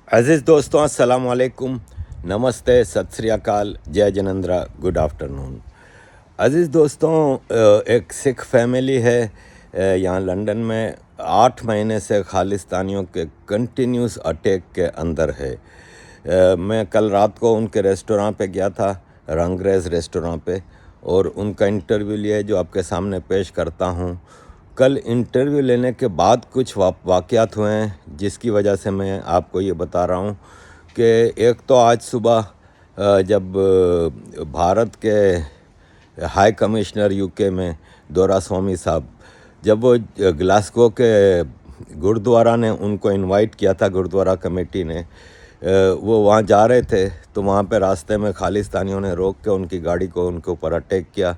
अज़ीज़ दोस्तों, अस्सलाम वालेकुम, नमस्ते, सत श्री अकाल, जय जिनेंद्रा, गुड आफ्टरनून। अज़ीज़ दोस्तों, एक सिख फैमिली है यहाँ लंदन में 8 महीने से खालिस्तानियों के कंटिन्यूस अटैक के अंदर है। मैं कल रात को उनके रेस्टोरेंट पे गया था, रंगरेज़ रेस्टोरेंट पे, और उनका इंटरव्यू लिया जो आपके सामने पेश करता हूँ। कल इंटरव्यू लेने के बाद कुछ वाक़यात हुए हैं जिसकी वजह से मैं आपको ये बता रहा हूँ कि एक तो आज सुबह जब भारत के हाई कमिश्नर यूके में दोरास्वामी साहब, जब वो ग्लासगो के गुरुद्वारा ने उनको इनवाइट किया था, गुरुद्वारा कमेटी ने, वो वहाँ जा रहे थे तो वहाँ पे रास्ते में खालिस्तानियों ने रोक के उनकी गाड़ी को उनके ऊपर अटैक किया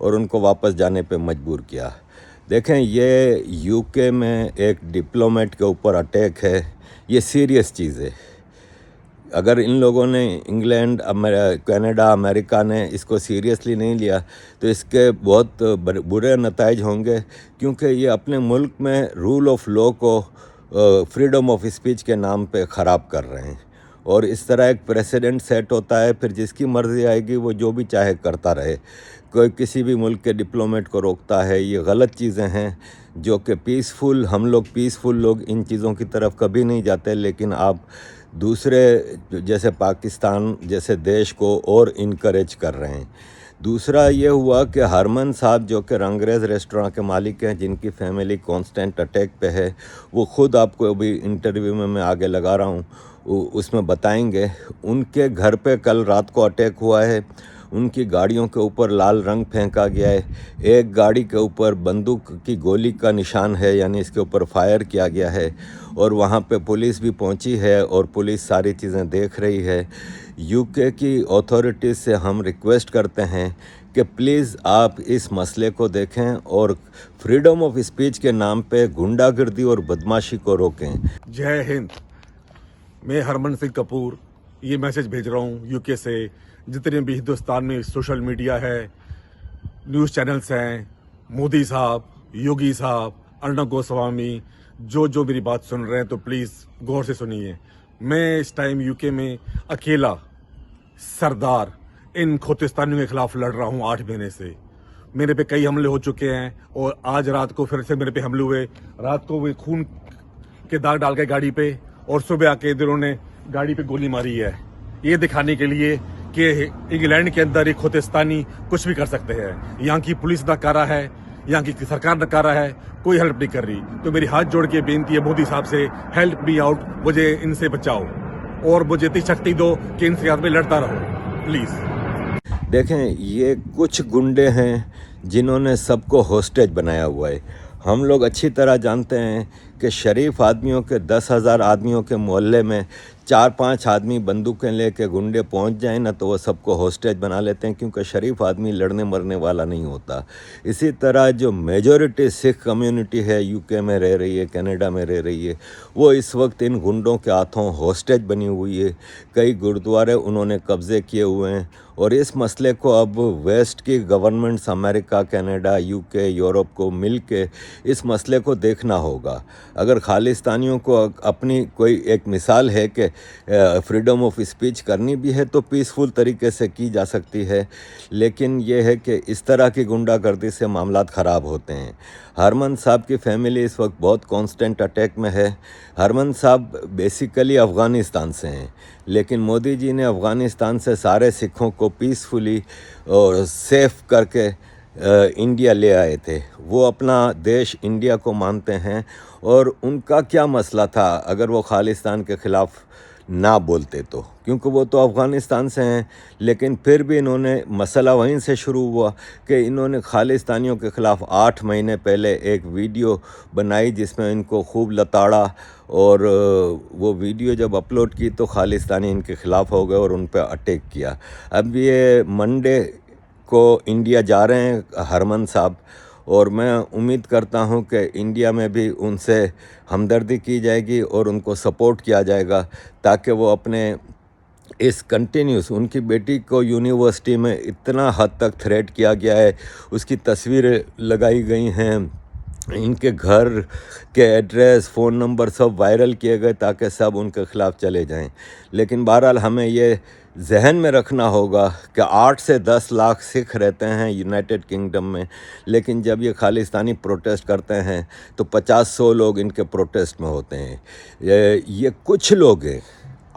और उनको वापस जाने पे मजबूर किया। देखें, ये यूके में एक डिप्लोमेट के ऊपर अटैक है, ये सीरियस चीज़ है। अगर इन लोगों ने इंग्लैंड, कनाडा, अमेरिका ने इसको सीरियसली नहीं लिया तो इसके बहुत बुरे नताइज होंगे, क्योंकि ये अपने मुल्क में रूल ऑफ लॉ को फ्रीडम ऑफ स्पीच के नाम पे ख़राब कर रहे हैं। और इस तरह एक प्रेसिडेंट सेट होता है, फिर जिसकी मर्ज़ी आएगी वो जो भी चाहे करता रहे। कोई किसी भी मुल्क के डिप्लोमेट को रोकता है, ये गलत चीज़ें हैं जो कि पीसफुल, हम लोग पीसफुल लोग इन चीज़ों की तरफ कभी नहीं जाते, लेकिन आप दूसरे जैसे पाकिस्तान जैसे देश को और इनकरेज कर रहे हैं। दूसरा ये हुआ कि हरमन साहब जो कि रंगरेज़ रेस्टोरेंट के मालिक हैं, जिनकी फैमिली कांस्टेंट अटैक पे है, वो ख़ुद आपको अभी इंटरव्यू में मैं आगे लगा रहा हूँ उसमें बताएंगे। उनके घर पे कल रात को अटैक हुआ है, उनकी गाड़ियों के ऊपर लाल रंग फेंका गया है, एक गाड़ी के ऊपर बंदूक की गोली का निशान है, यानी इसके ऊपर फायर किया गया है, और वहाँ पे पुलिस भी पहुँची है और पुलिस सारी चीज़ें देख रही है। यूके की अथॉरिटीज़ से हम रिक्वेस्ट करते हैं कि प्लीज़ आप इस मसले को देखें और फ्रीडम ऑफ स्पीच के नाम पे गुंडागर्दी और बदमाशी को रोकें। जय हिंद। मैं हरमन सिंह कपूर ये मैसेज भेज रहा हूँ यूके से। जितने भी हिंदुस्तान में सोशल मीडिया है, न्यूज़ चैनल्स हैं, मोदी साहब, योगी साहब, अर्णब गोस्वामी, जो मेरी बात सुन रहे हैं तो प्लीज़ गौर से सुनिए। मैं इस टाइम यूके में अकेला सरदार इन खोतिस्तानियों के खिलाफ लड़ रहा हूँ 8 महीने से। मेरे पे कई हमले हो चुके हैं और आज रात को फिर से मेरे पे हमले हुए। रात को वे खून के दाग डाल के गाड़ी पे, और सुबह आके इधरों ने गाड़ी पे गोली मारी है, ये दिखाने के लिए कि इंग्लैंड के अंदर एक खोतिस्तानी कुछ भी कर सकते हैं। यहाँ की पुलिस नकारा है, यहाँ की सरकार नकारा है, कोई हेल्प नहीं कर रही। तो मेरी हाथ जोड़ के बेनती है मोदी साहब से, हेल्प मी आउट, मुझे इनसे बचाओ और मुझे इतनी शक्ति दो कि इनके साथ में लड़ता रहूं, प्लीज़। देखें, ये कुछ गुंडे हैं जिन्होंने सबको होस्टेज बनाया हुआ है। हम लोग अच्छी तरह जानते हैं कि शरीफ आदमियों के 10,000 आदमियों के मोहल्ले में 4-5 आदमी बंदूकें लेके गुंडे पहुंच जाएं ना, तो वो सबको होस्टेज बना लेते हैं, क्योंकि शरीफ आदमी लड़ने मरने वाला नहीं होता। इसी तरह जो मेजॉरिटी सिख कम्युनिटी है यूके में रह रही है, कनाडा में रह रही है, वो इस वक्त इन गुंडों के हाथों होस्टेज बनी हुई है। कई गुरुद्वारे उन्होंने कब्ज़े किए हुए हैं, और इस मसले को अब वेस्ट की governments, America, Canada, UK, Europe को मिल के इस मसले को देखना होगा। अगर खालिस्तानियों को अपनी कोई एक मिसाल है कि फ्रीडम ऑफ स्पीच करनी भी है तो पीसफुल तरीके से की जा सकती है, लेकिन ये है कि इस तरह की गुंडागर्दी से मामलात ख़राब होते हैं। हरमन साहब की फैमिली इस वक्त बहुत कांस्टेंट अटैक में है। हरमन साहब बेसिकली अफ़गानिस्तान से हैं, लेकिन मोदी जी ने अफ़गानिस्तान से सारे सिखों को पीसफुली और सेफ करके इंडिया ले आए थे। वो अपना देश इंडिया को मानते हैं, और उनका क्या मसला था अगर वो खालिस्तान के ख़िलाफ़ ना बोलते तो, क्योंकि वो तो अफ़गानिस्तान से हैं। लेकिन फिर भी इन्होंने, मसला वहीं से शुरू हुआ कि इन्होंने खालिस्तानियों के ख़िलाफ़ 8 महीने पहले एक वीडियो बनाई जिसमें इनको खूब लताड़ा, और वो वीडियो जब अपलोड की तो खालिस्तानी इनके ख़िलाफ़ हो गए और उन पर अटैक किया। अब ये मंडे को इंडिया जा रहे हैं हरमन साहब, और मैं उम्मीद करता हूं कि इंडिया में भी उनसे हमदर्दी की जाएगी और उनको सपोर्ट किया जाएगा, ताकि वो अपने इस कंटिन्यूस, उनकी बेटी को यूनिवर्सिटी में इतना हद तक थ्रेट किया गया है, उसकी तस्वीरें लगाई गई हैं, इनके घर के एड्रेस, फ़ोन नंबर सब वायरल किए गए ताकि सब उनके ख़िलाफ़ चले जाएं। लेकिन बहरहाल हमें ये जहन में रखना होगा कि 8 से 10 लाख सिख रहते हैं यूनाइटेड किंगडम में, लेकिन जब ये खालिस्तानी प्रोटेस्ट करते हैं तो 50-100 लोग इनके प्रोटेस्ट में होते हैं। ये कुछ लोग हैं,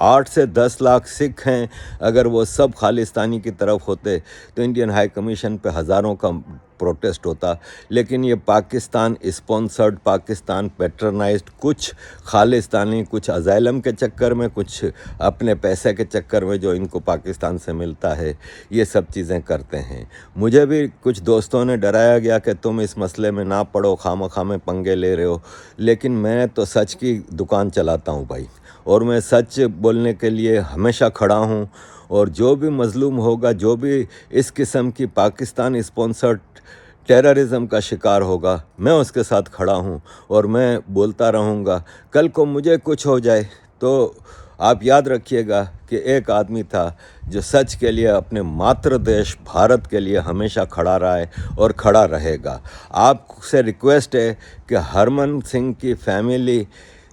8 से 10 लाख सिख हैं। अगर वो सब खालिस्तानी की तरफ होते तो इंडियन हाई कमीशन पे हज़ारों का प्रोटेस्ट होता। लेकिन ये पाकिस्तान स्पॉन्सर्ड, पाकिस्तान पैट्रनाइज्ड, कुछ खालिस्तानी, कुछ अज़ाइलम के चक्कर में, कुछ अपने पैसे के चक्कर में जो इनको पाकिस्तान से मिलता है, ये सब चीज़ें करते हैं। मुझे भी कुछ दोस्तों ने डराया गया कि तुम इस मसले में ना पड़ो, खामखा में पंगे ले रहे हो। लेकिन मैं तो सच की दुकान चलाता हूँ भाई, और मैं सच बोलने के लिए हमेशा खड़ा हूँ। और जो भी मज़लूम होगा, जो भी इस किस्म की पाकिस्तान स्पॉन्सर्ड टेररिज्म का शिकार होगा, मैं उसके साथ खड़ा हूँ और मैं बोलता रहूँगा। कल को मुझे कुछ हो जाए तो आप याद रखिएगा कि एक आदमी था जो सच के लिए, अपने मातृ देश भारत के लिए हमेशा खड़ा रहा है और खड़ा रहेगा। आपसे रिक्वेस्ट है कि हरमन सिंह की फैमिली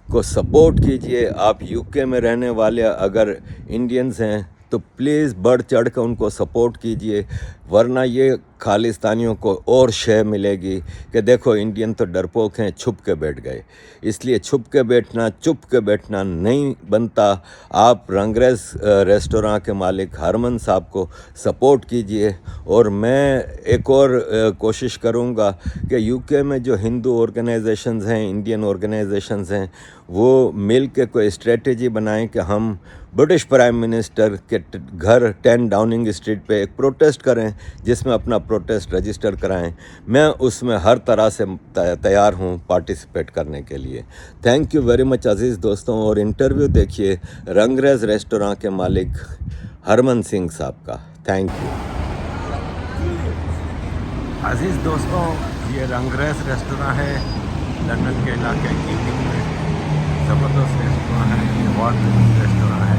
को सपोर्ट कीजिए। आप यूके में रहने वाले अगर इंडियंस हैं तो प्लीज़ बढ़ चढ़ कर उनको सपोर्ट कीजिए, वरना ये खालिस्तानियों को और शय मिलेगी कि देखो इंडियन तो डरपोक हैं, छुप के बैठ गए। इसलिए छुप के बैठना, चुप के बैठना नहीं बनता। आप रंगरेज रेस्टोरेंट के मालिक हरमन साहब को सपोर्ट कीजिए। और मैं एक और कोशिश करूँगा कि यूके में जो हिंदू ऑर्गेनाइजेशंस हैं, इंडियन ऑर्गेनाइजेशंस हैं, वो मिल के कोई स्ट्रेटजी बनाएं कि हम ब्रिटिश प्राइम मिनिस्टर के घर 10 डाउनिंग स्ट्रीट पे एक प्रोटेस्ट करें, जिसमें अपना प्रोटेस्ट रजिस्टर कराएं। मैं उसमें हर तरह से तैयार हूं पार्टिसिपेट करने के लिए। थैंक यू वेरी मच अज़ीज़ दोस्तों। और इंटरव्यू देखिए रंगरेज रेस्टोरेंट के मालिक हरमन सिंह साहब का। थैंक यू अज़ीज़ दोस्तों। ये रंगरेज रेस्टोरेंट है लंदन के इलाके की में, ज़बरदस्त रेस्टोरेंट है, अवार्ड विनिंग रेस्टोरेंट है।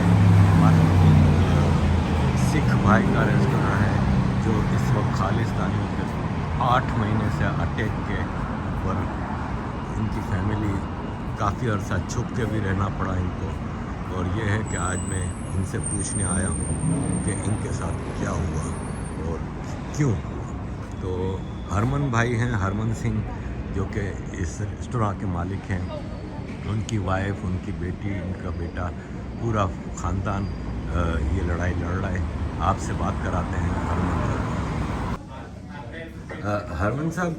हमारे सिख भाई का रेस्टोरेंट है जो इस वक्त खालिस्तानियों के 8 महीने से अटैक के ऊपर, इनकी फैमिली काफ़ी अर्सा छुप के भी रहना पड़ा इनको। और ये है कि आज मैं इनसे पूछने आया हूँ कि इनके साथ क्या हुआ और क्यों। तो हरमन भाई हैं, हरमन सिंह, जो कि इस रेस्टोरेंट के मालिक हैं। उनकी वाइफ, उनकी बेटी, उनका बेटा, पूरा ख़ानदान ये लड़ाई लड़ रहा है। आपसे बात कराते हैं हरमन साहब। हरमन साहब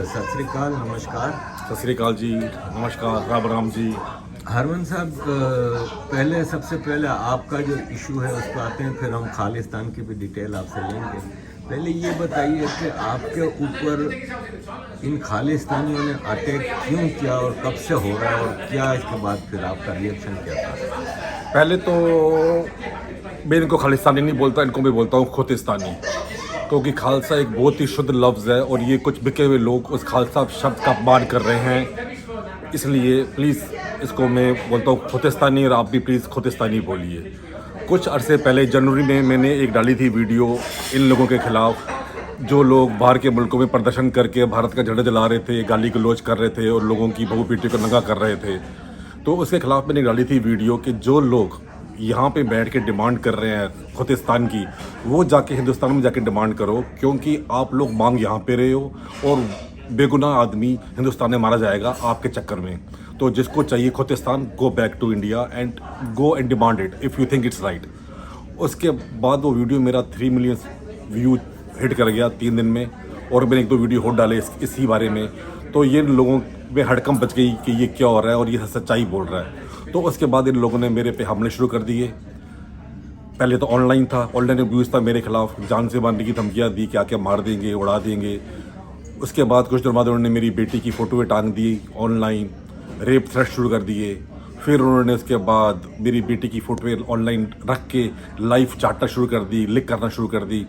सत श्री अकाल, नमस्कार। सत श्री अकाल जी, नमस्कार, राम राम जी। हरमन साहब, सबसे पहले आपका जो इशू है उस पर आते हैं, फिर हम खालिस्तान की भी डिटेल आपसे लेंगे। पहले ये बताइए कि आपके ऊपर इन खालिस्तानियों ने अटैक क्यों किया और कब से हो रहा है, और क्या इसके बाद फिर आपका रिएक्शन क्या था? पहले तो मैं इनको खालिस्तानी नहीं बोलता, इनको मैं बोलता हूँ खोतिस्तानी, क्योंकि खालसा एक बहुत ही शुद्ध लफ्ज़ है और ये कुछ बिके हुए लोग उस खालसा शब्द का अपमान कर रहे हैं। इसलिए प्लीज़ इसको मैं बोलता हूँ खोतिस्तानी, और आप भी प्लीज़ खोतिस्तानी बोलिए। कुछ अरसे पहले जनवरी में मैंने एक डाली थी वीडियो इन लोगों के ख़िलाफ़, जो लोग बाहर के मुल्कों में प्रदर्शन करके भारत का झंडा जला रहे थे, गाली गलौज कर रहे थे और लोगों की बहू बेटी को नंगा कर रहे थे। तो उसके ख़िलाफ़ मैंने डाली थी वीडियो कि जो लोग यहाँ पे बैठ के डिमांड कर रहे हैं खोतिस्तान की, वो जाके हिंदुस्तान में जाके डिमांड करो, क्योंकि आप लोग मांग यहाँ पे रहे हो और बेगुनाह आदमी हिंदुस्तान में मारा जाएगा आपके चक्कर में। तो जिसको चाहिए खोतिस्तान, go back to India and go and demand it if you think it's right. उसके बाद वो वीडियो मेरा 3 मिलियन व्यू हिट कर गया 3 दिन में, और मैंने 1-2 वीडियो और डाले इसी बारे में। तो ये लोगों में हड़कंप बच गई कि ये क्या हो रहा है और ये सच्चाई बोल रहा है। तो उसके बाद इन लोगों ने मेरे पे हमले शुरू कर दिए। पहले तो ऑनलाइन था, ऑनलाइन अब्यूज़ था मेरे खिलाफ, जान से मारने की धमकियाँ दी, क्या क्या मार देंगे, उड़ा देंगे। उसके बाद कुछ देर बाद उन्होंने मेरी बेटी की फ़ोटो टांग दी ऑनलाइन, रेप थ्रेट शुरू कर दिए। फिर उन्होंने उसके बाद मेरी बेटी की फ़ोटो ऑनलाइन रख के लाइव चाटना शुरू कर दी, लिक करना शुरू कर दी,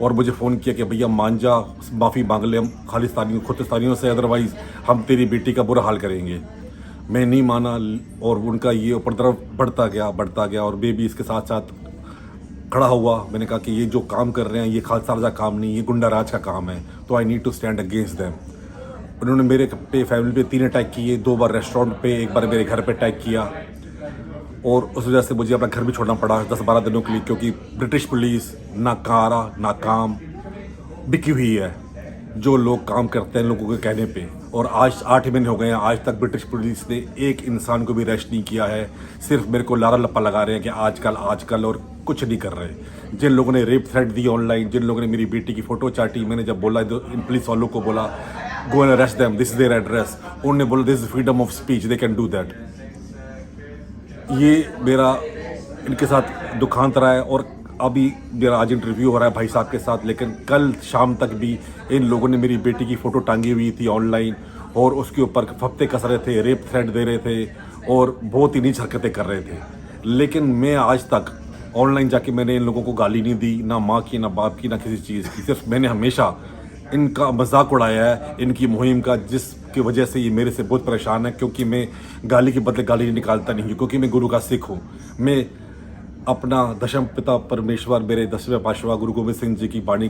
और मुझे फ़ोन किया कि भैया मान जा, माफ़ी मांग ले हम खालिस्तानियों खोतिस्तानियों से, अदरवाइज़ हम तेरी बेटी का बुरा हाल करेंगे। मैं नहीं माना और उनका ये ऊपर तरफ बढ़ता गया और मैं भी इसके साथ साथ खड़ा हुआ। मैंने कहा कि ये जो काम कर रहे हैं ये खालसा राजा काम नहीं, ये गुंडा राज का काम है, तो I need to stand against them. उन्होंने मेरे पे फैमिली पे 3 अटैक किए, 2 बार रेस्टोरेंट पे, 1 बार मेरे घर पे अटैक किया और उस वजह से मुझे अपना घर भी छोड़ना पड़ा 10-12 दिनों के लिए, क्योंकि ब्रिटिश पुलिस नाकारा नाकाम बिकी हुई है जो लोग काम करते हैं लोगों के कहने पे। और आज 8 महीने हो गए हैं, आज तक ब्रिटिश पुलिस ने एक इंसान को भी अरेस्ट नहीं किया है। सिर्फ मेरे को लारा लप्पा लगा रहे हैं कि आजकल और कुछ नहीं कर रहे। जिन लोगों ने रेप थ्रेट दी ऑनलाइन, जिन लोगों ने मेरी बेटी की फ़ोटो चाटी, मैंने जब बोला इन पुलिस वालों को बोला go and arrest them, this is their address, उन्होंने बोला this is freedom of speech, they can do that. ये मेरा इनके साथ दुखांत रहा है और अभी मेरा आज इंटरव्यू हो रहा है भाई साहब के साथ, लेकिन कल शाम तक भी इन लोगों ने मेरी बेटी की फ़ोटो टांगी हुई थी ऑनलाइन और उसके ऊपर फप्ते कस रहे थे, रेप थ्रेट दे रहे थे और बहुत ही नीच हरकतें कर रहे थे। लेकिन मैं आज तक ऑनलाइन जाके मैंने इन लोगों को गाली नहीं दी, ना माँ की, ना बाप की, ना किसी चीज़ की। सिर्फ मैंने हमेशा इनका मजाक उड़ाया है, इनकी मुहिम का, जिसकी वजह से ये मेरे से बहुत परेशान है, क्योंकि मैं गाली के बदले गाली निकालता नहीं हूँ, क्योंकि मैं गुरु का सिख हूँ। मैं अपना दशम पिता परमेश्वर मेरे 10वें पातशाह गुरु गोबिंद सिंह जी की बाणी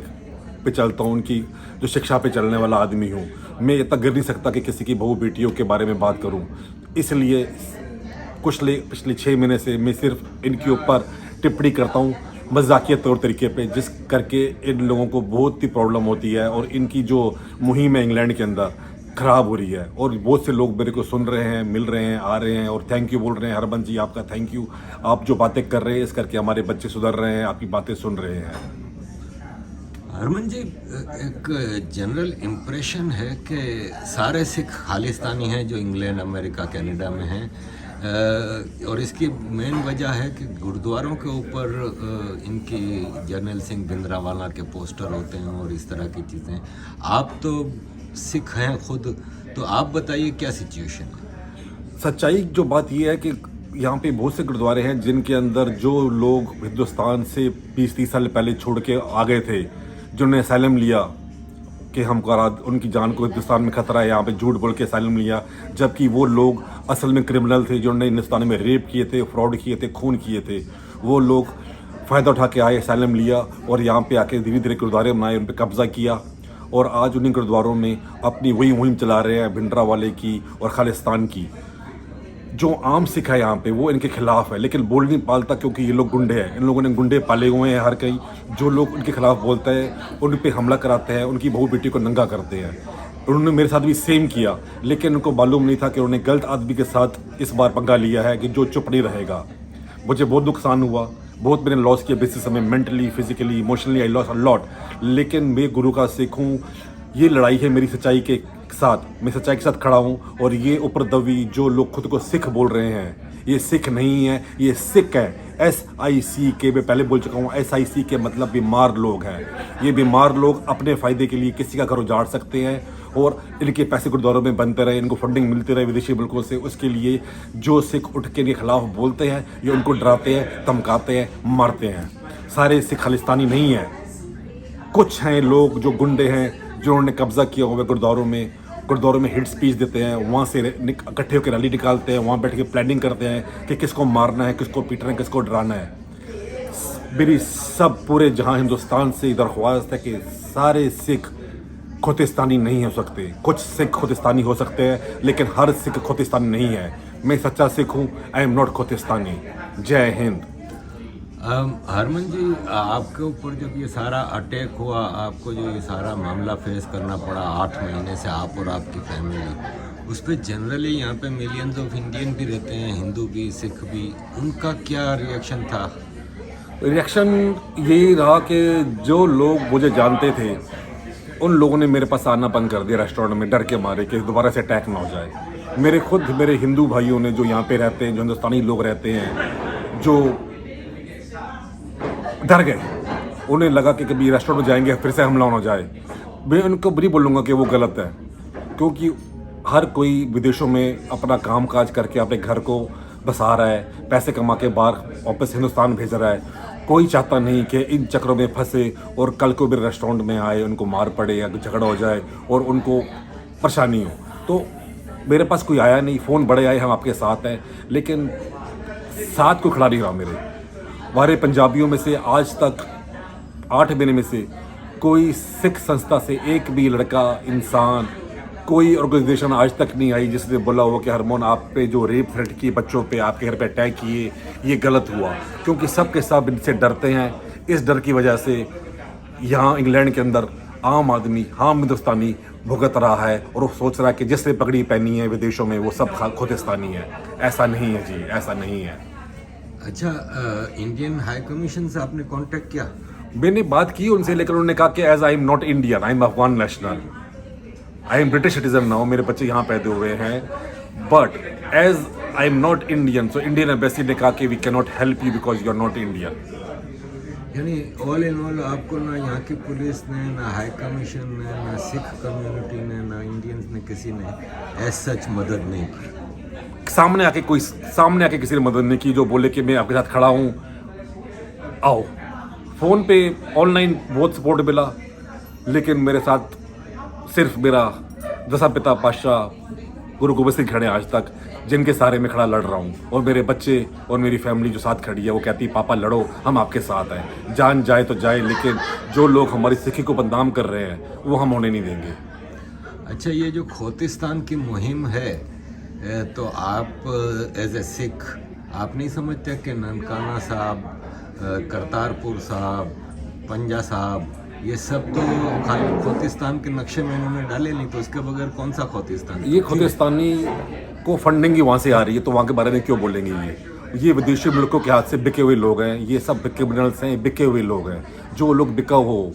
पे चलता हूँ, उनकी जो शिक्षा पे चलने वाला आदमी हूँ। मैं इतना गिर नहीं सकता कि किसी की बहू बेटियों के बारे में बात करूँ। इसलिए पिछले 6 महीने से मैं सिर्फ इनके ऊपर टिप्पणी करता हूँ मजाकिया तौर तरीके पे, जिस करके इन लोगों को बहुत ही प्रॉब्लम होती है और इनकी जो मुहिम है इंग्लैंड के अंदर ख़राब हो रही है। और बहुत से लोग मेरे को सुन रहे हैं, मिल रहे हैं, आ रहे हैं और थैंक यू बोल रहे हैं। हरबंस जी आपका थैंक यू, आप जो बातें कर रहे हैं इस करके हमारे बच्चे सुधर रहे हैं, आपकी बातें सुन रहे हैं। हरमन जी, एक जनरल इम्प्रेशन है कि सारे सिख खालिस्तानी हैं जो इंग्लैंड, अमेरिका, कनाडा में हैं, और इसकी मेन वजह है कि गुरुद्वारों के ऊपर इनकी जर्नल सिंह भिंद्रावाला के पोस्टर होते हैं और इस तरह की चीज़ें। आप तो सिख हैं खुद, तो आप बताइए क्या सिचुएशन है? सच्चाई जो बात यह है कि यहाँ पे बहुत से गुरुद्वारे हैं जिनके अंदर जो लोग हिंदुस्तान से 20-30 साल पहले छोड़ के आ गए थे, जिन्होंने असैलम लिया कि हमको उनकी जान को हिंदुस्तान में खतरा है, यहाँ पे झूठ बोल के असैलम लिया, जबकि वो लोग असल में क्रिमिनल थे, जिन्होंने हिंदुस्तान में रेप किए थे, फ्रॉड किए थे, खून किए थे। वो लोग फ़ायदा उठा के आए, असैलम लिया और यहाँ पे आके धीरे धीरे गुरुद्वारे बनाए, उन पर कब्ज़ा किया और आज उन्हीं गुरुद्वारों में अपनी वही मुहिम चला रहे हैं भिंडरावाले की और खालिस्तान की। जो आम सिख है यहाँ पे वो इनके खिलाफ है, लेकिन बोल नहीं पालता क्योंकि ये लोग गुंडे हैं। इन लोगों ने गुंडे पाले हुए हैं हर कहीं। जो लोग उनके खिलाफ बोलते हैं उन पे हमला कराते हैं, उनकी बहू बेटी को नंगा करते हैं। उन्होंने मेरे साथ भी सेम किया, लेकिन उनको मालूम नहीं था कि उन्होंने गलत आदमी के साथ इस बार पंगा लिया है कि जो चुप नहीं रहेगा। मुझे बहुत नुकसान हुआ, बहुत मैंने लॉस किया बेसिस में, mentally, physically, emotionally I loss a lot. लेकिन मैं गुरु का सिख हूँ, ये लड़ाई है मेरी सच्चाई के साथ, मैं सच्चाई के साथ खड़ा हूँ। और ये ऊपरदवी जो लोग खुद को सिख बोल रहे हैं, ये सिख नहीं है, ये सिख है। SIC मैं पहले बोल चुका हूँ, SIC के मतलब बीमार लोग हैं। ये बीमार लोग अपने फ़ायदे के लिए किसी का घर उजाड़ सकते हैं और इनके पैसे गुरुद्वारों में बनते रहे, इनको फंडिंग मिलती रहे विदेशी मुल्कों से। उसके लिए जो सिख उठ के इनके खिलाफ बोलते हैं, ये उनको डराते हैं, धमकाते हैं, मारते हैं। सारे सिख खालिस्तानी नहीं हैं। कुछ हैं लोग जो गुंडे हैं, जिन्होंने कब्जा किया हुआ है गुरुद्वारों में हिट स्पीच देते हैं, वहाँ से इकट्ठे होकर रैली निकालते हैं, वहाँ बैठ के प्लानिंग करते हैं कि किसको मारना है, किसको पीटना है, किसको डराना है। मेरी सब पूरे जहाँ हिंदुस्तान से दरख्वास्त है कि सारे सिख खोतिस्तानी नहीं हो सकते। कुछ सिख खोतिस्तानी हो सकते हैं, लेकिन हर सिख खोतिस्तानी नहीं है। मैं सच्चा सिख हूँ, आई एम नॉट खोतिस्तानी। जय हिंद। हरमन जी, आपके ऊपर जब ये सारा अटैक हुआ, आपको जो ये सारा मामला फेस करना पड़ा 8 महीने से, आप और आपकी फैमिली, उस पर जनरली यहाँ पे मिलियंस ऑफ इंडियन भी रहते हैं, हिंदू भी, सिख भी, उनका क्या रिएक्शन था? रिएक्शन यही रहा कि जो लोग मुझे जानते थे उन लोगों ने मेरे पास आना बंद कर दिया रेस्टोरेंट में, डर के मारे कि दोबारा से अटैक ना हो जाए। मेरे हिंदू भाइयों ने जो यहाँ पे रहते हैं, जो हिंदुस्तानी लोग रहते हैं, जो डर गए, उन्हें लगा कि कभी रेस्टोरेंट में जाएंगे फिर से हमला ना जाए। मैं उनको नहीं बोलूँगा कि वो गलत है, क्योंकि हर कोई विदेशों में अपना काम काज करके अपने घर को बसा रहा है, पैसे कमा के बाहर वापस हिंदुस्तान भेज रहा है। कोई चाहता नहीं कि इन चक्रों में फंसे और कल को भी रेस्टोरेंट में आए, उनको मार पड़े या झगड़ा हो जाए और उनको परेशानी हो। तो मेरे पास कोई आया नहीं, फ़ोन बड़े आए, हम आपके साथ हैं, लेकिन साथ को खड़ा नहीं रहा मेरे। हमारे पंजाबियों में से आज तक 8 महीने में से कोई सिख संस्था से एक भी लड़का, इंसान कोई ऑर्गेनाइजेशन आज तक नहीं आई जिसने बोला हो कि हरमोन आप पे जो रेप थ्रेट किए बच्चों पे, आपके घर पे अटैक किए, ये गलत हुआ। क्योंकि सब के सब इनसे डरते हैं। इस डर की वजह से यहाँ इंग्लैंड के अंदर आम आदमी, आम हिंदुस्तानी भुगत रहा है और वो सोच रहा है कि जिसने पगड़ी पहनी है विदेशों में वो सब खोतिस्तानी है। ऐसा नहीं है जी, ऐसा नहीं है। अच्छा, इंडियन हाई कमीशन से आपने कांटेक्ट किया? मैंने बात की उनसे, लेकिन उन्होंने कहा कि as I am not Indian, I am Afghan national, I am British citizen now, मेरे बच्चे यहाँ पैदा हुए हैं, but as I am not Indian, so Indian embassy ने कहा कि we can not help you because you are not Indian. यानी ऑल इन ऑल आपको ना यहाँ की पुलिस ने, ना हाई कमीशन ने, ना सिख कम्युनिटी ने, ना इंडियंस ने, किसी ने एज सच मदद नहीं की। सामने आके किसी ने मदद नहीं की जो बोले कि मैं आपके साथ खड़ा हूँ, आओ। फ़ोन पे ऑनलाइन बहुत सपोर्ट मिला, लेकिन मेरे साथ सिर्फ मेरा दशा पिता पातशाह गुरु गोबिंद सिंह खड़े आज तक, जिनके सहारे में खड़ा लड़ रहा हूँ। और मेरे बच्चे और मेरी फैमिली जो साथ खड़ी है वो कहती है पापा लड़ो, हम आपके साथ हैं, जान जाए तो जाए, लेकिन जो लोग हमारी सिक्खी को बदनाम कर रहे हैं वो हम होने नहीं देंगे। अच्छा, ये जो खोतिस्तान की मुहिम है, तो आप एज ए सिख आप नहीं समझते कि ननकाना साहब, करतारपुर साहब, पंजा साहब, ये सब तो खाली खोतिस्तान के नक्शे में इन्होंने डाले नहीं, तो उसके बगैर कौन सा खोतिस्तान? ये खोतिस्तानी को फंडिंग ही वहाँ से आ रही है, तो वहाँ के बारे में क्यों बोलेंगे? ये विदेशी मुल्कों के हाथ से बिके हुए लोग हैं, ये सब क्रिमिनल्स हैं, बिके हुए लोग हैं। जो लोग बिका हो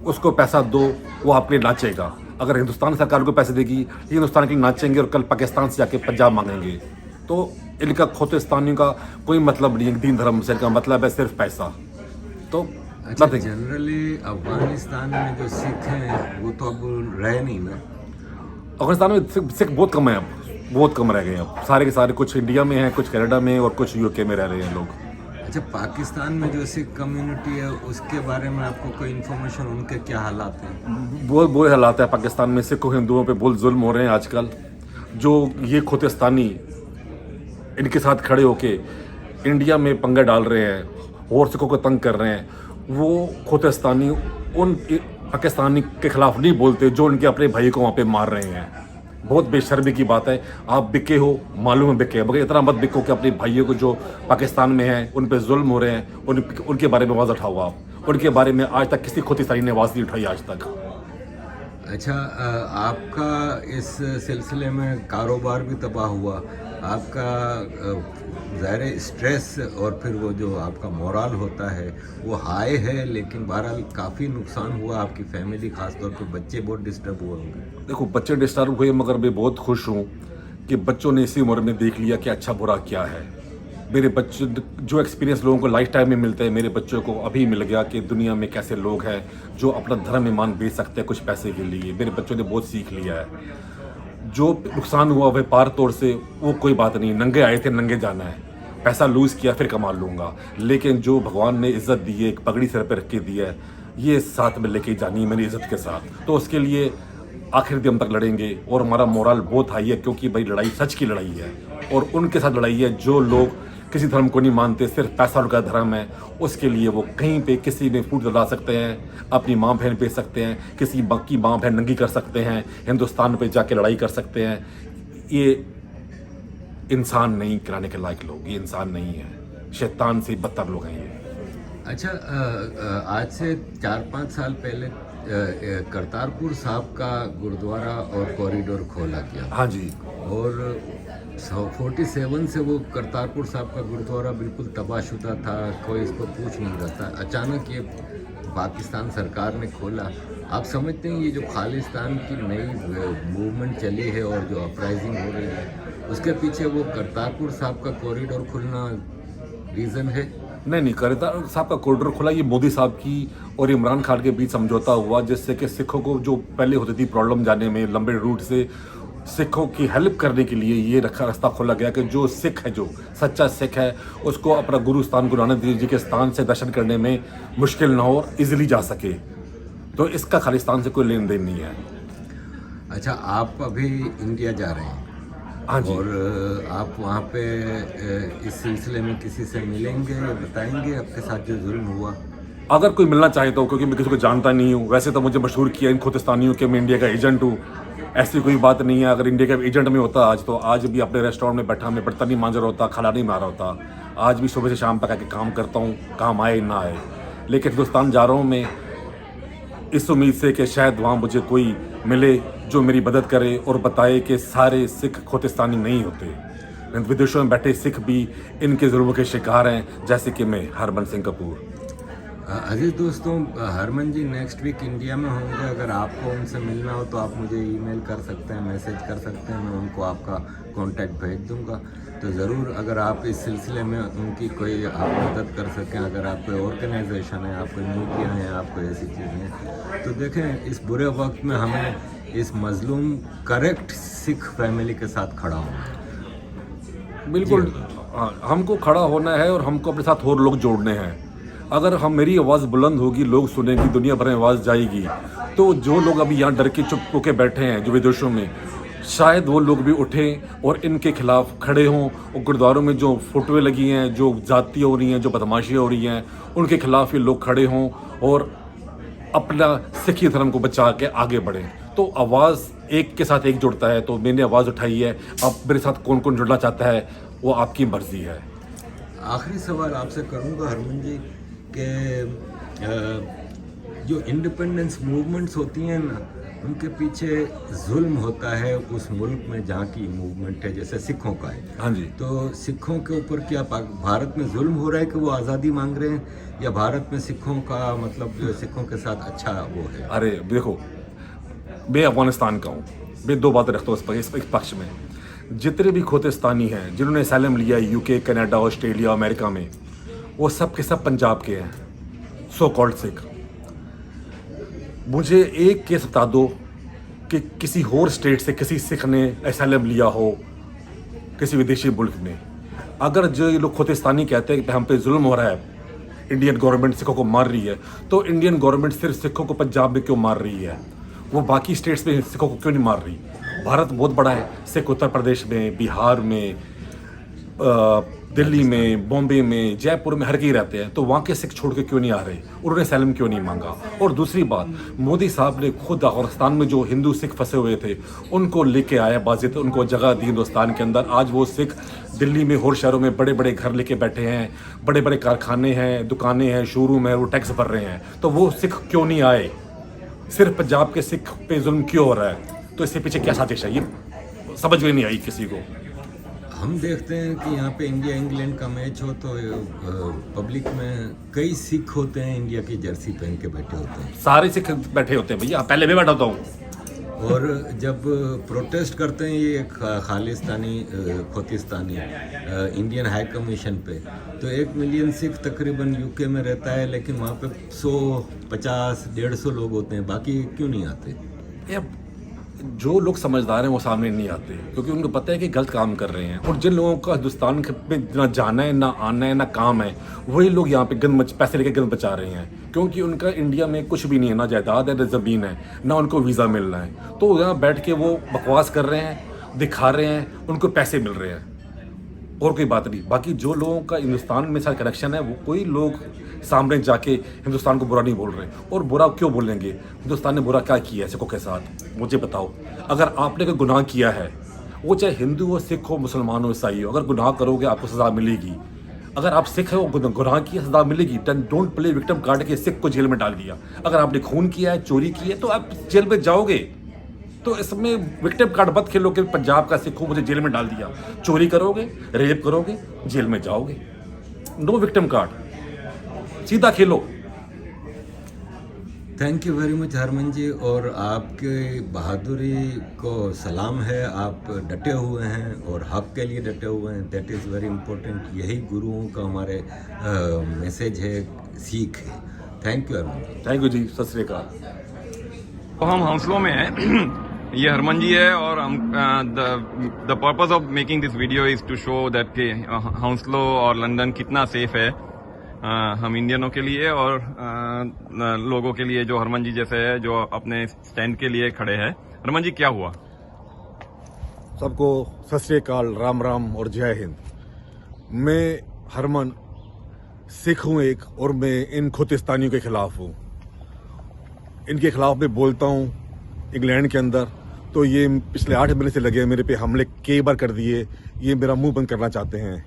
उसको पैसा दो, वो आपके नाचेगा। अगर हिंदुस्तान सरकार को पैसे देगी, ये हिंदुस्तान के लिए नाचेंगे और कल पाकिस्तान से जाके पंजाब मांगेंगे। तो इनका खोतिस्तानियों का कोई मतलब नहीं है दीन धर्म से, इनका मतलब है सिर्फ पैसा। तो अच्छा, जनरली अफगानिस्तान में जो सिख हैं वो तो अब रहे नहीं ना? अफगानिस्तान में सिख बहुत कम है, अब बहुत कम रह गए हैं। अब सारे के सारे कुछ इंडिया में हैं, कुछ कनाडा में और कुछ यूके में रह रहे हैं लोग। अच्छा, पाकिस्तान में जो सिख कम्युनिटी है उसके बारे में आपको कोई इन्फॉर्मेशन, उनके क्या हालात हैं? बहुत बुरे हालात है पाकिस्तान में। सिखों हिंदुओं पे बहुत जुल्म हो रहे हैं आजकल। जो ये खोतिस्तानी इनके साथ खड़े होके इंडिया में पंगा डाल रहे हैं और सिखों को तंग कर रहे हैं, वो खोतिस्तानी उन पाकिस्तानी के खिलाफ नहीं बोलते जो उनके अपने भाई को वहाँ पे मार रहे हैं। बहुत बेशर्मी की बात है। आप बिके हो, मालूम है बिके, मगर इतना मत बिको कि अपने भाइयों को जो पाकिस्तान में हैं उन पे जुल्म हो रहे हैं उनके बारे में आवाज़ उठाओ। आप उनके बारे में आज तक किसी खोतिस्तानी ने आवाज़ नहीं उठाई आज तक। अच्छा, आपका इस सिलसिले में कारोबार भी तबाह हुआ, आपका ज़ाहिर स्ट्रेस और फिर वो जो आपका मोरल होता है वो हाई है, लेकिन बहरहाल काफ़ी नुकसान हुआ आपकी फैमिली, खासतौर पर बच्चे बहुत डिस्टर्ब हुए होंगे। देखो, बच्चे डिस्टर्ब हुए, मगर मैं बहुत खुश हूँ कि बच्चों ने इसी उम्र में देख लिया कि अच्छा बुरा क्या है। मेरे बच्चे, जो एक्सपीरियंस लोगों को लाइफ टाइम में मिलते हैं, मेरे बच्चों को अभी मिल गया कि दुनिया में कैसे लोग हैं जो अपना धर्म ईमान बेच सकते हैं कुछ पैसे के लिए। मेरे बच्चों ने बहुत सीख लिया है। जो नुकसान हुआ व्यापार तौर से वो कोई बात नहीं, नंगे आए थे नंगे जाना है, पैसा लूज़ किया फिर कमा लूँगा। लेकिन जो भगवान ने इज़्ज़त दी है, एक पगड़ी सर पर रख के दी है, ये साथ में लेके जानी है मेरी इज़्ज़त के साथ। तो उसके लिए आखिर दम तक लड़ेंगे और हमारा मोरल बहुत हाई है, क्योंकि भाई लड़ाई सच की लड़ाई है और उनके साथ लड़ाई है जो लोग किसी धर्म को नहीं मानते, सिर्फ पैसा उनका धर्म है। उसके लिए वो कहीं पे किसी में फूट जला सकते हैं, अपनी माँ बहन बेच सकते हैं, किसी की माँ बहन नंगी कर सकते हैं, हिंदुस्तान पे जाके लड़ाई कर सकते हैं। ये इंसान नहीं कराने के लायक लोग, ये इंसान नहीं है, शैतान से बदतर लोग हैं ये। अच्छा, आज से 4-5 साल पहले करतारपुर साहब का गुरुद्वारा और कॉरिडोर खोला गया। हाँ जी। और 47 से वो करतारपुर साहब का गुरुद्वारा बिल्कुल तबाहशुदा था, कोई इसको पूछ नहीं रहा था। अचानक ये पाकिस्तान सरकार ने खोला। आप समझते हैं ये जो खालिस्तान की नई मूवमेंट चली है और जो अपराइजिंग हो रही है, उसके पीछे वो करतारपुर साहब का कॉरिडोर खुलना रीज़न है? नहीं, करतार साहब का कॉरिडोर खुला ये मोदी साहब की और इमरान खान के बीच समझौता हुआ, जिससे कि सिखों को जो पहले होती थी प्रॉब्लम जाने में लंबे रूट से, सिखों की हेल्प करने के लिए ये रास्ता खोला गया कि जो सिख है, जो सच्चा सिख है, उसको अपना गुरु स्थान गुरु नानक देव जी के स्थान से दर्शन करने में मुश्किल ना हो और इजीली जा सके। तो इसका खालिस्तान से कोई लेन देन नहीं है। अच्छा, आप अभी इंडिया जा रहे हैं? हाँ जी। और आप वहाँ पे इस सिलसिले में किसी से मिलेंगे, बताएंगे आपके साथ जो जुल्म हुआ? अगर कोई मिलना चाहे तो, क्योंकि मैं किसी को जानता नहीं हूँ। वैसे तो मुझे मशहूर किया इन खोतिस्तानियों के मैं इंडिया का एजेंट हूँ। ऐसी कोई बात नहीं है। अगर इंडिया का एजेंट में होता आज, तो आज भी अपने रेस्टोरेंट में बैठा मैं बर्तन नहीं मांज रहा होता, खाना नहीं मारा होता। आज भी सुबह से शाम तक आके काम करता हूँ, काम आए ना आए। लेकिन हिंदुस्तान जा रहा हूँ मैं इस उम्मीद से कि शायद वहाँ मुझे कोई मिले जो मेरी मदद करे और बताए कि सारे सिख खोतिस्तानी नहीं होते। विदेशों में बैठे सिख भी इनके जुल्म के शिकार हैं, जैसे कि मैं हरमन सिंह कपूर। अजीज दोस्तों, हरमन जी नेक्स्ट वीक इंडिया में होंगे। अगर आपको उनसे मिलना हो तो आप मुझे ईमेल कर सकते हैं, मैसेज कर सकते हैं, मैं उनको आपका कांटेक्ट भेज दूंगा। तो ज़रूर अगर आप इस सिलसिले में उनकी कोई आप मदद कर सकें, अगर आप कोई ऑर्गेनाइजेशन है, आप कोई मीडिया है, आप कोई ऐसी चीज़ें हैं, तो देखें इस बुरे वक्त में हमें इस मजलूम करेक्ट सिख फैमिली के साथ खड़ा होना है। बिल्कुल, हाँ, हमको खड़ा होना है और हमको अपने साथ और लोग जोड़ने हैं। अगर हम मेरी आवाज़ बुलंद होगी, लोग सुनेंगी, दुनिया भर में आवाज़ जाएगी, तो जो लोग अभी यहाँ डर के चुप होके बैठे हैं जो विदेशों में, शायद वो लोग भी उठें और इनके खिलाफ खड़े हों। और गुरुद्वारों में जो फोटोएं लगी हैं, जो जातियाँ हो रही हैं, जो बदमाशियाँ हो रही हैं, उनके खिलाफ ये लोग खड़े हों और अपना सिखी धर्म को बचा के आगे बढ़ें। तो आवाज़ एक के साथ एक जुड़ता है। तो मैंने आवाज़ उठाई है। अब मेरे साथ कौन कौन जुड़ना चाहता है वो आपकी मर्जी है। आखिरी सवाल आपसे करूंगा हरमन जी कि जो इंडिपेंडेंस मूवमेंट्स होती हैं ना, उनके पीछे जुल्म होता है उस मुल्क में जहाँ की मूवमेंट है, जैसे सिखों का है। हाँ जी। तो सिखों के ऊपर क्या भारत में जुल्म हो रहा है कि वो आज़ादी मांग रहे हैं, या भारत में सिखों का मतलब जो सिखों के साथ अच्छा वो है? अरे देखो, मैं अफगानिस्तान का हूँ। मैं दो बातें रखता हूँ इस पक्ष में। जितने भी खोतिस्तानी हैं जिन्होंने असैलम लिया यूके, कनाडा, ऑस्ट्रेलिया, अमेरिका में, वो सब के सब पंजाब के हैं, सो कॉल्ड सिख। मुझे एक केस बता दो कि किसी और स्टेट से किसी सिख ने असैलम लिया हो किसी विदेशी मुल्क में। अगर जो ये लोग खोतिस्तानी कहते हैं कि हम पे जुल्म हो रहा है, इंडियन गवर्नमेंट सिखों को मार रही है, तो इंडियन गवर्नमेंट सिर्फ सिखों को पंजाब में क्यों मार रही है? वो बाकी स्टेट्स में सिखों को क्यों नहीं मार रही? भारत बहुत बड़ा है। सिख उत्तर प्रदेश में, बिहार में, दिल्ली में, बॉम्बे में, जयपुर में हर कहीं रहते हैं। तो वहाँ के सिख छोड़ के क्यों नहीं आ रहे? उन्होंने असैलम क्यों नहीं मांगा? और दूसरी बात, मोदी साहब ने खुद अफगानिस्तान में जो हिंदू सिख फंसे हुए थे उनको लेके आया, बाज़िद उनको जगह दी हिंदुस्तान के अंदर। आज वो सिख दिल्ली में और शहरों में बड़े बड़े घर लेके बैठे हैं, बड़े बड़े कारखाने हैं, दुकानें हैं, शोरूम है, वो टैक्स भर रहे हैं। तो वो सिख क्यों नहीं आए? सिर्फ पंजाब के सिख पे जुल्म क्यों हो रहा है? तो इसके पीछे क्या साजिश है, ये समझ में नहीं आई किसी को। हम देखते हैं कि यहाँ पे इंडिया इंग्लैंड का मैच हो तो पब्लिक में कई सिख होते हैं, इंडिया की जर्सी पहन के बैठे होते हैं। सारे सिख बैठे होते हैं भैया, पहले मैं बैठा होता हूँ। और जब प्रोटेस्ट करते हैं ये खालिस्तानी खोतिस्तानी इंडियन हाई कमीशन पे, तो 1 मिलियन सिख तकरीबन यूके में रहता है, लेकिन वहाँ पे 100, 50, 150 लोग होते हैं, बाकी क्यों नहीं आते? ये जो लोग समझदार हैं वो सामने नहीं आते, क्योंकि उनको पता है कि गलत काम कर रहे हैं। और जिन लोगों का हिंदुस्तान में ना जाना है, ना आना है, ना काम है, वही लोग यहाँ पे पैसे लेके गंद बचा रहे हैं। क्योंकि उनका इंडिया में कुछ भी नहीं है, ना जायदाद है, ना ज़मीन है, ना उनको वीज़ा मिल रहा है। तो यहाँ बैठ के वो बकवास कर रहे हैं, दिखा रहे हैं, उनको पैसे मिल रहे हैं, और कोई बात नहीं। बाकी जो लोगों का हिंदुस्तान में साथ कनेक्शन है, वो कोई लोग सामने जाके हिंदुस्तान को बुरा नहीं बोल रहे। और बुरा क्यों बोलेंगे? हिंदुस्तान ने बुरा क्या किया है सिखों के साथ? मुझे बताओ। अगर आपने कोई गुनाह किया है, वो चाहे हिंदू हो, सिख हो, मुसलमान हो, ईसाई हो, अगर गुनाह करोगे आपको सज़ा मिलेगी। अगर आप सिख हो, गुनाह किया, सज़ा मिलेगी। डोंट प्ले विक्टिम कार्ड के सिख को जेल में डाल दिया। अगर आपने खून किया है, चोरी की है, तो आप जेल में जाओगे। तो इसमें विक्टिम कार्ड मत खेलो कि पंजाब का सिख हो, मुझे जेल में डाल दिया। चोरी करोगे, रेप करोगे, जेल में जाओगे। नो विक्टिम कार्ड, सीधा खेलो। Thank you very much Harman ji, और आपके बहादुरी को सलाम है। आप डटे हुए हैं और हक के लिए डटे हुए हैं, दैट इज़ वेरी इम्पोर्टेंट। यही गुरुओं का हमारे मैसेज है, सीख है। Thank you Harman ji. Thank you ji, Sat Shri अकाल। तो हम हौसलों में हैं। ये हरमन जी है, और हम the purpose of making this video is to show that कि हौसलो और लंदन कितना सेफ है हम इंडियनों के लिए और लोगों के लिए जो हरमन जी जैसे है, जो अपने स्टैंड के लिए खड़े हैं। हरमन जी, क्या हुआ? सबको सत श्री अकाल, राम राम और जय हिंद। मैं हरमन सिख हूँ एक, और मैं इन खोतिस्तानियों के खिलाफ हूँ। इनके खिलाफ मैं बोलता हूँ इंग्लैंड के अंदर, तो ये पिछले 8 महीने से लगे हैं मेरे पे हमले कई बार कर दिए। ये मेरा मुंह बंद करना चाहते हैं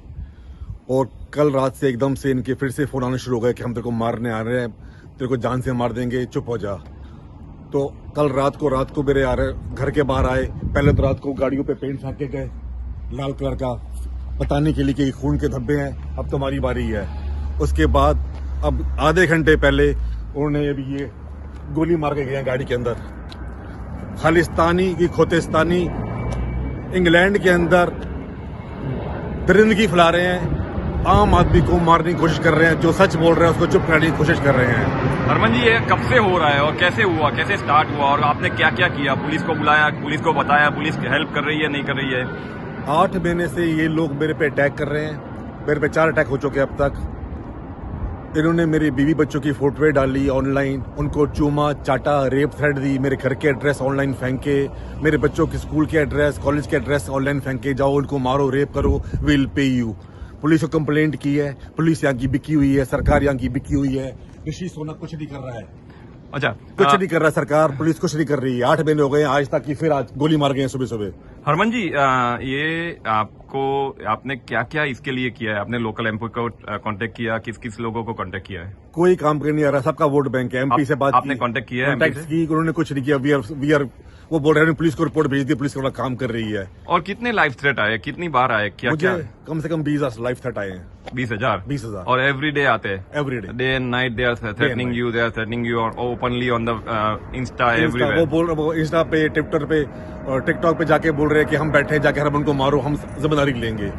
और कल रात से एकदम से इनके फिर से फोन आने शुरू हो गए कि हम तेरे को मारने आ रहे हैं, तेरे को जान से मार देंगे, चुप हो जा। तो कल रात को मेरे घर के बाहर आए। पहले तो रात को गाड़ियों पे पेंट फेंक के गए लाल कलर का, बताने के लिए कि खून के धब्बे हैं, अब तुम्हारी बारी है। उसके बाद अब आधे घंटे पहले उन्होंने अभी ये गोली मार के गए हैं गाड़ी के अंदर। खालिस्तानी की खोतेस्तानी इंग्लैंड के अंदर दरिंदगी फैला रहे हैं, आम आदमी को मारने की कोशिश कर रहे हैं, जो सच बोल रहे हैं उसको चुप कराने की कोशिश कर रहे हैं। हरमन जी, ये कब से हो रहा है और कैसे हुआ, कैसे स्टार्ट हुआ और आपने क्या क्या किया? पुलिस को बुलाया, पुलिस को बताया, पुलिस हेल्प कर रही है नहीं कर रही है? 8 महीने से ये लोग मेरे पे अटैक कर रहे हैं। मेरे पे 4 अटैक हो चुके हैं अब तक। इन्होंने मेरी बीवी बच्चों की फोटोएं डाली ऑनलाइन, उनको चूमा चाटा, रेप थ्रेट दी, मेरे घर के एड्रेस ऑनलाइन फेंके, मेरे बच्चों के स्कूल के एड्रेस, कॉलेज के एड्रेस ऑनलाइन फेंके, जाओ उनको मारो, रेप करो, विल पे यू। पुलिस को कंप्लेंट की है, पुलिस यहाँ की बिकी हुई है, सरकार यहाँ की बिकी हुई है। ऋषि सोना कुछ नहीं कर रहा है, अच्छा कुछ नहीं कर रहा सरकार, पुलिस कुछ नहीं कर रही है। 8 महीने हो गए आज तक की, फिर आज गोली मार गए हैं सुबह सुबह। हरमन जी, ये आपने क्या क्या इसके लिए किया है? आपने लोकल एमपी को कांटेक्ट किया, किस किस लोगों को कांटेक्ट किया है? कोई काम करने नहीं आ रहा, सबका वोट बैंक है। एमपी से बात आपने कांटेक्ट किया है? कांटेक्ट की, उन्होंने कुछ नहीं किया। वी आर वो बोल रहे हैं पुलिस को रिपोर्ट भेज दी, पुलिस थोड़ा काम कर रही है। और कितने लाइफ थ्रेट आए, कितनी बार आए, क्या मुझे क्या? कम से कम 20 लाइफ थ्रेट आए हैं। 20,000? 20,000 और एवरी डे आते हैं? Every day, day and night they are threatening you, they are threatening you openly on the Insta everywhere. वो इंस्टा पे, ट्विटर पे और टिकटॉक पे जाके बोल रहे हैं कि हम बैठे हैं, जाके हरमन को मारो, हम जिम्मेदारी लेंगे।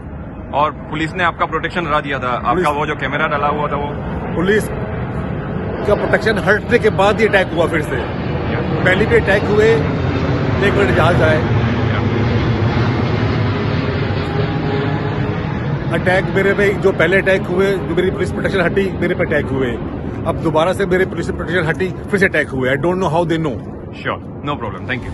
और पुलिस ने आपका प्रोटेक्शन हटा दिया था, आपका वो जो कैमरा डाला हुआ था वो? पुलिस का प्रोटेक्शन हटने के बाद ये अटैक हुआ फिर से। पहले भी अटैक हुए, 1 मिनट जहाज आए, अटैक मेरे पे जो पहले अटैक हुए, जो मेरी पुलिस प्रोटेक्शन हटी, मेरे पे अटैक हुए। अब दोबारा से मेरे पुलिस प्रोटेक्शन हटी, फिर से अटैक हुए। I don't know how they know. Sure, no problem, thank you.